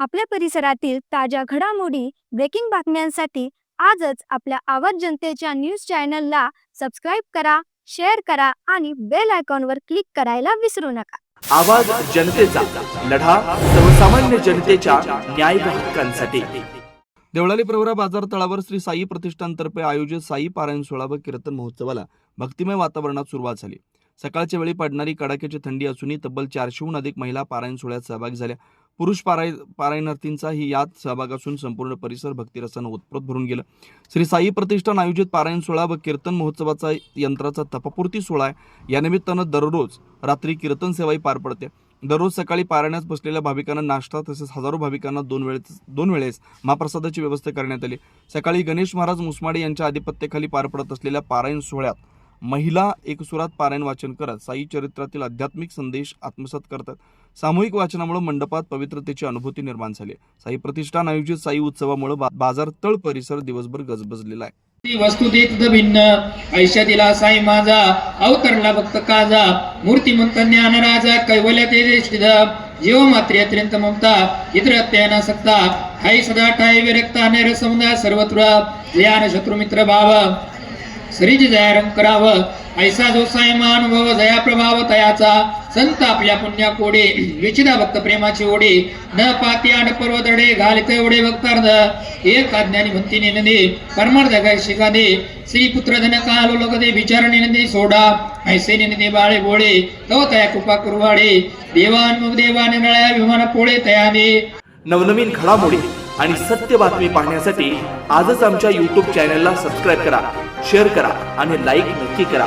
आपल्या परिसरातील ताज्या घडामोडी, ब्रेकिंग बातम्यांसाठी आजच आपल्या आवाज जनतेच्या न्यूज चॅनलला सबस्क्राईब करा, शेअर करा आणि बेल आयकॉनवर क्लिक करायला विसरू नका. आवाज जनतेचा लढा सर्वसामान्य जनतेच्या न्याय हक्कांसाठी. देवळाली प्रवरा बाजार तळावर श्री साई प्रतिष्ठानतर्फे आयोजित साई पारायण सोहळा व कीर्तन महोत्सवाला भक्तिमय वातावरणात सुरुवात झाली. सकाळच्या वेळी पडणारी कडाक्याची थंडी असूनही तब्बल 400हून अधिक महिला पारायण सोहळ्यात सहभागी झाल्या. पुरुष पारायणार्थींचाही यात सहभाग असून संपूर्ण परिसर भक्तिरसानं ओतप्रोत भरून गेलं. श्री साई प्रतिष्ठान आयोजित पारायण सोहळा व कीर्तन महोत्सवाचा यंत्राचा तपापूर्ती सोहळा आहे. या निमित्तानं दररोज रात्री कीर्तन सेवाही पार पडते. दररोज सकाळी पारायणास बसलेल्या भाविकांना नाश्ता तसेच हजारो भाविकांना दोन वेळेस महाप्रसादाची व्यवस्था करण्यात आली. सकाळी गणेश महाराज मुसमाडे यांच्या आधिपत्याखाली पार पडत असलेल्या पारायण सोहळ्यात महिला एकसुरात पारायण वाचन करत साई चरित्रातील आध्यात्मिक संदेश आत्मसात करतात. सामूहिक वाचनामुळे मंडपात पवित्रतेची अनुभूती निर्माण झाली. साई प्रतिष्ठान आयोजित साई उत्सवामुळे बाजार तळ परिसर दिवसभर गजबजलेला आहे. वस्तू देत भिन्न ऐशा दिला साई माझा, अवतरला भक्त काजा, मूर्तिमंत ज्ञान राजा, कैवल्य तेजस्विद, जीव मात्रे अत्यंत ममता, इतर अत्ययना सक्ता, हाय सदा ठाय विरक्ता नैर समुदाय सर्वत्र, जयान शत्रु मित्र भाव, सरीज जयारंग कराव, ऐसा जो साई मानुभव जया प्रभाव तयाचा, संत आपल्या पुण्या कोडे, विचिदा भक्त प्रेमाची ओढे, न पाती आड पर्वतडे, घालिते ओढे भक्तार्ध, एक अज्ञानी म्हणती निनदे, परमार्थ गाय शिकादे, श्री पुत्र धन कालो लोकदे, विचार निनदे सोडा, ऐसे निनदे बाळे बोळे, तो तया कृपा कुरवाडे, देवान मुग देवाने नळ्या विमान पोळे तया दे. नवनवीन घडामोडी आणि सत्य बातमी पाहण्यासाठी आजच आमच्या YouTube चॅनलला सबस्क्राईब करा, शेअर करा आणि लाईक नक्की करा.